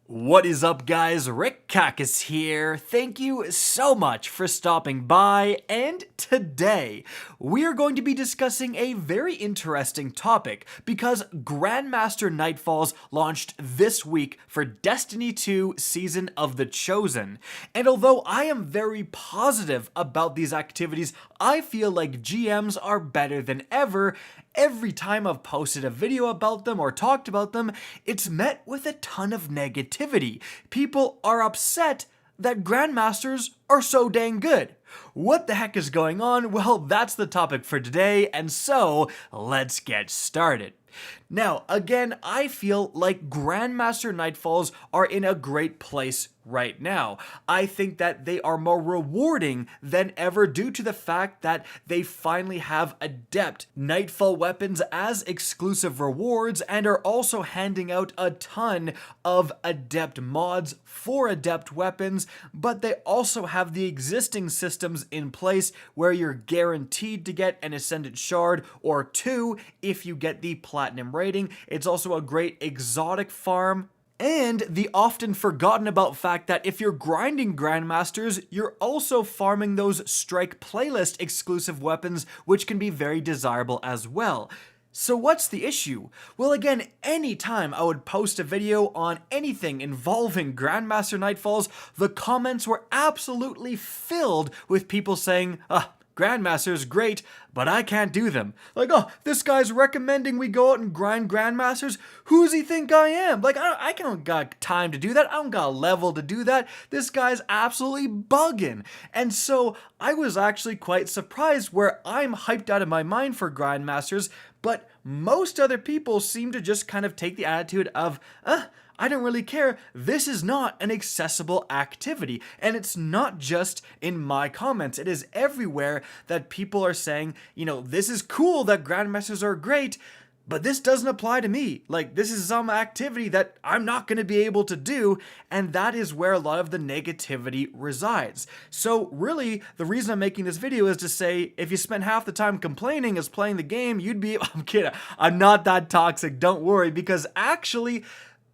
What is up, guys? Rick Kackis here. Thank you so much for stopping by, and today we are going to be discussing a very interesting topic because Grandmaster Nightfalls launched this week for Destiny 2 Season of the Chosen. And although I am very positive about these activities, I feel like GMs are better than ever. Every time I've posted a video about them or talked about them, it's met with a ton of negativity. People are upset that Grandmasters are so dang good. What the heck is going on? Well, that's the topic for today, and so let's get started. Now, again, I feel like Grandmaster Nightfalls are in a great place right now. I think that they are more rewarding than ever due to the fact that they finally have Adept Nightfall Weapons as exclusive rewards and are also handing out a ton of Adept mods for Adept weapons, but they also have the existing systems in place where you're guaranteed to get an Ascendant Shard or two if you get the Platinum rating. It's also a great exotic farm. And the often forgotten about fact that if you're grinding Grandmasters, you're also farming those Strike playlist exclusive weapons, which can be very desirable as well. So what's the issue? Well, again, anytime I would post a video on anything involving Grandmaster Nightfalls, the comments were absolutely filled with people saying, Grandmasters, great, but I can't do them. Like, this guy's recommending we go out and grind Grandmasters. Who does he think I am? Like, I don't got time to do that. I don't got a level to do that. This guy's absolutely bugging. And so I was actually quite surprised where I'm hyped out of my mind for Grandmasters, but most other people seem to just kind of take the attitude of, I don't really care. This is not an accessible activity. And it's not just in my comments. It is everywhere that people are saying, this is cool that Grandmasters are great, but this doesn't apply to me. Like, this is some activity that I'm not going to be able to do, and that is where a lot of the negativity resides. So really, the reason I'm making this video is to say, if you spend half the time complaining as playing the game, you'd be, I'm kidding, I'm not that toxic, don't worry, because actually,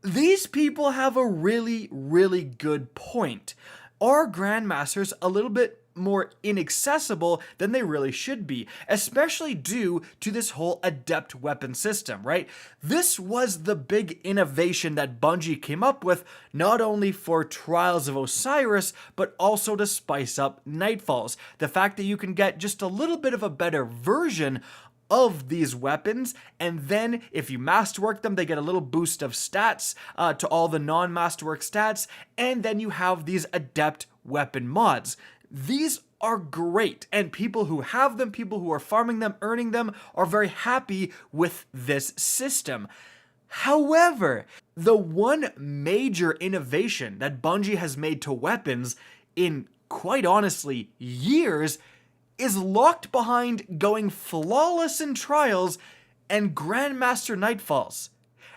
these people have a really, really good point. Are Grandmasters a little bit more inaccessible than they really should be, especially due to this whole Adept weapon system, right? This was the big innovation that Bungie came up with, not only for Trials of Osiris, but also to spice up Nightfalls. The fact that you can get just a little bit of a better version of these weapons, and then if you masterwork them, they get a little boost of stats to all the non-masterwork stats, and then you have these Adept weapon mods. These are great, and people who have them, people who are farming them, earning them, are very happy with this system. However, the one major innovation that Bungie has made to weapons in, quite honestly, years is locked behind going flawless in Trials and Grandmaster Nightfalls.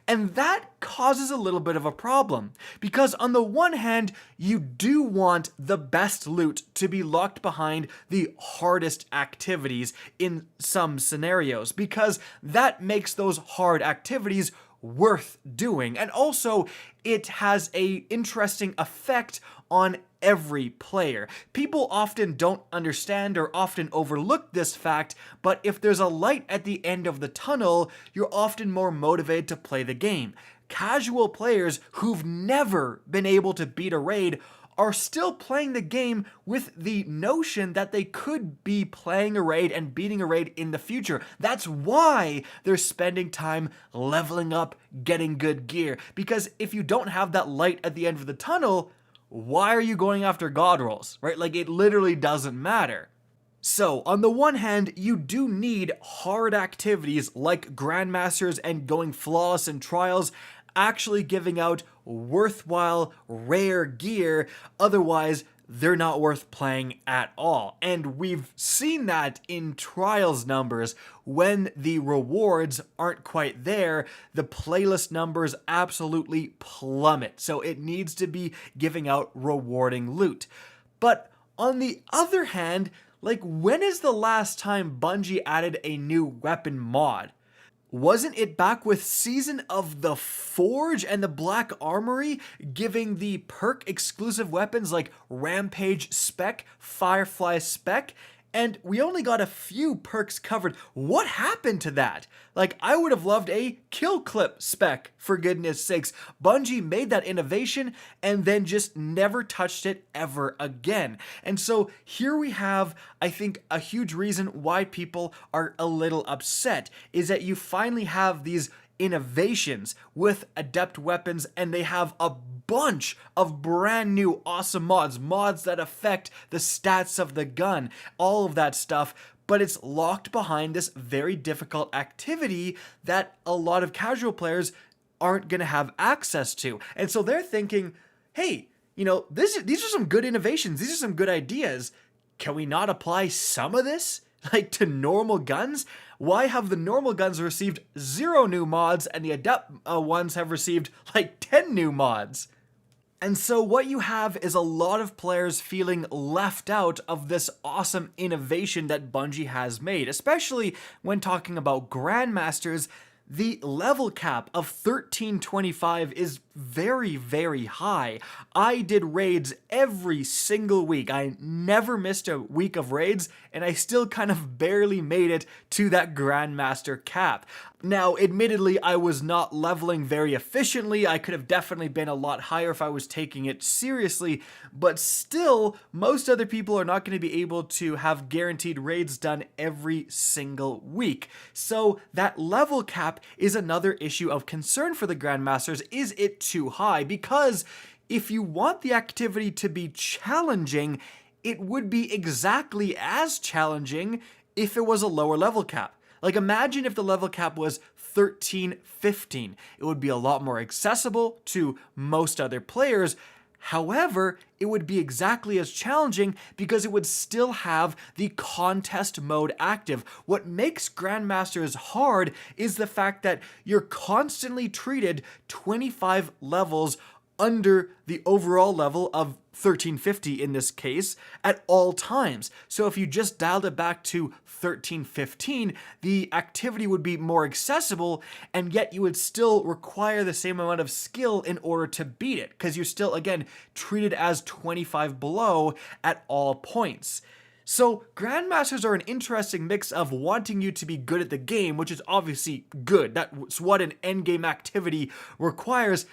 And that causes a little bit of a problem, because on the one hand, you do want the best loot to be locked behind the hardest activities in some scenarios, because that makes those hard activities worth doing. And also, it has a interesting effect on every player. People often don't understand or often overlook this fact, but if there's a light at the end of the tunnel, you're often more motivated to play the game. Casual players who've never been able to beat a raid are still playing the game with the notion that they could be playing a raid and beating a raid in the future. That's why they're spending time leveling up, getting good gear. Because if you don't have that light at the end of the tunnel, why are you going after god rolls, right? Like, it literally doesn't matter. So, on the one hand, you do need hard activities like Grandmasters and going flawless in Trials, actually giving out worthwhile, rare gear, otherwise they're not worth playing at all. And we've seen that in Trials numbers. When the rewards aren't quite there, the playlist numbers absolutely plummet. So it needs to be giving out rewarding loot. But on the other hand, like, when is the last time Bungie added a new weapon mod? Wasn't it back with Season of the Forge and the Black Armory giving the perk exclusive weapons like Rampage Spec, Firefly Spec? And we only got a few perks covered. What happened to that? Like, I would have loved a kill clip spec, for goodness sakes. Bungie made that innovation and then just never touched it ever again. And so here we have, I think, a huge reason why people are a little upset, is that you finally have these innovations with Adept Weapons, and they have a bunch of brand new awesome mods that affect the stats of the gun, all of that stuff, but it's locked behind this very difficult activity that a lot of casual players aren't going to have access to. And so they're thinking, hey, these are some good innovations, these are some good ideas. Can we not apply some of this like to normal guns? Why have the normal guns received 0 new mods and the Adept ones have received like 10 new mods? And so what you have is a lot of players feeling left out of this awesome innovation that Bungie has made, especially when talking about Grandmasters. The level cap of 1325 is very, very high. I did raids every single week. I never missed a week of raids, and I still kind of barely made it to that Grandmaster cap. Now, admittedly, I was not leveling very efficiently. I could have definitely been a lot higher if I was taking it seriously, but still, most other people are not going to be able to have guaranteed raids done every single week. So that level cap is another issue of concern for the Grandmasters. Is it too high? Because if you want the activity to be challenging, it would be exactly as challenging if it was a lower level cap. Like, imagine if the level cap was 1315. It would be a lot more accessible to most other players. However, it would be exactly as challenging because it would still have the contest mode active. What makes Grandmasters hard is the fact that you're constantly treated 25 levels under the overall level of 1350 in this case at all times. So if you just dialed it back to 1315, the activity would be more accessible, and yet you would still require the same amount of skill in order to beat it, because you're still, again, treated as 25 below at all points. So Grandmasters are an interesting mix of wanting you to be good at the game, which is obviously good. That's what an endgame activity requires.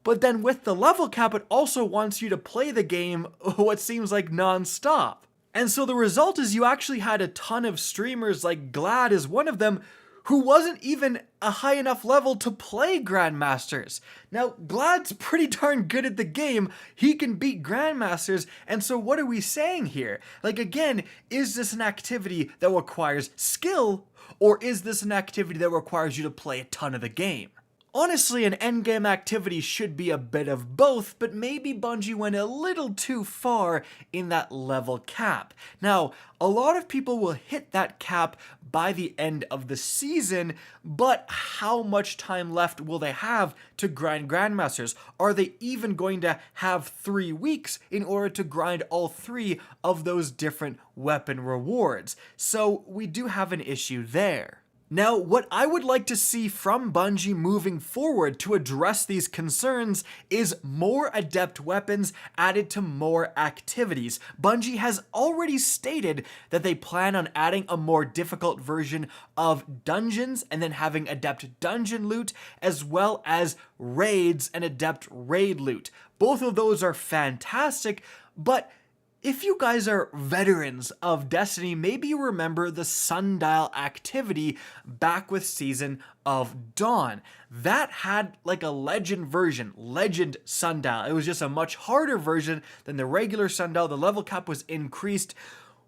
But then with the level cap, it also wants you to play the game what seems like non-stop. And so the result is you actually had a ton of streamers, like Glad is one of them, who wasn't even a high enough level to play Grandmasters. Now, Glad's pretty darn good at the game. He can beat Grandmasters, and so what are we saying here? Like, again, is this an activity that requires skill, or is this an activity that requires you to play a ton of the game? Honestly, an endgame activity should be a bit of both, but maybe Bungie went a little too far in that level cap. Now, a lot of people will hit that cap by the end of the season, but how much time left will they have to grind Grandmasters? Are they even going to have 3 weeks in order to grind all 3 of those different weapon rewards? So we do have an issue there. Now, what I would like to see from Bungie moving forward to address these concerns is more Adept Weapons added to more activities. Bungie has already stated that they plan on adding a more difficult version of dungeons and then having Adept Dungeon loot, as well as raids and Adept Raid loot. Both of those are fantastic, but if you guys are veterans of Destiny, maybe you remember the Sundial activity back with Season of Dawn. That had like a legend version, Legend Sundial. It was just a much harder version than the regular Sundial. The level cap was increased.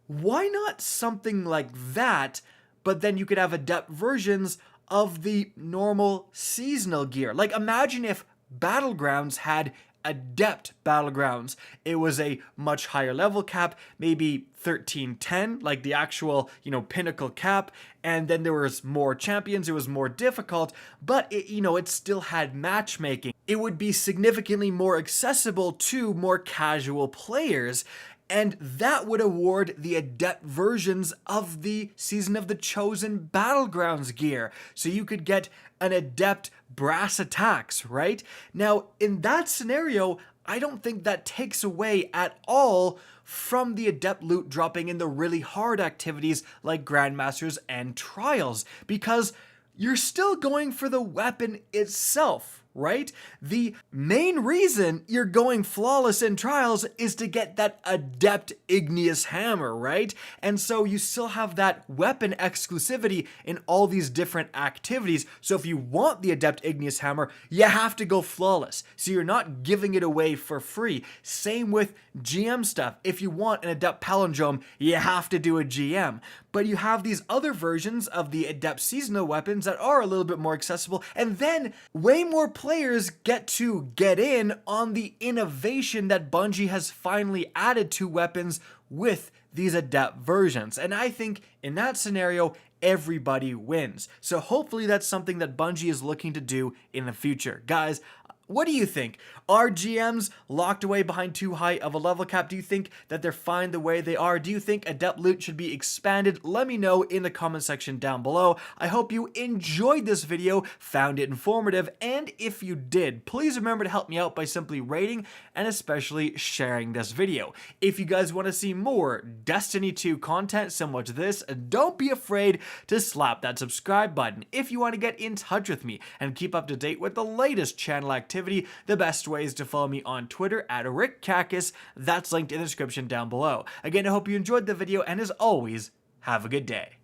Why not something like that, but then you could have adept versions of the normal seasonal gear? Like, imagine if Battlegrounds had Adept Battlegrounds. It was a much higher level cap, maybe 1310, like the actual, pinnacle cap, and then there was more champions, it was more difficult, but it still had matchmaking. It would be significantly more accessible to more casual players. and that would award the Adept versions of the Season of the Chosen Battlegrounds gear. So you could get an Adept brass attacks, right? Now, in that scenario, I don't think that takes away at all from the Adept loot dropping in the really hard activities like Grandmasters and Trials, because you're still going for the weapon itself, right? The main reason you're going flawless in Trials is to get that Adept Igneous Hammer, right? And so you still have that weapon exclusivity in all these different activities. So if you want the Adept Igneous Hammer, you have to go flawless. So you're not giving it away for free. Same with GM stuff. If you want an Adept Palindrome, you have to do a GM. But you have these other versions of the Adept Seasonal weapons that are a little bit more accessible, and then way more players get to get in on the innovation that Bungie has finally added to weapons with these Adept versions. And I think in that scenario, everybody wins. So hopefully that's something that Bungie is looking to do in the future. Guys, what do you think? Are GMs locked away behind too high of a level cap? Do you think that they're fine the way they are? Do you think Adept loot should be expanded? Let me know in the comment section down below. I hope you enjoyed this video, found it informative, and if you did, please remember to help me out by simply rating and especially sharing this video. If you guys want to see more Destiny 2 content similar to this, don't be afraid to slap that subscribe button. If you want to get in touch with me and keep up to date with the latest channel activity, the best way is to follow me on Twitter at @RickKackis. That's linked in the description down below. Again, I hope you enjoyed the video, and as always, have a good day.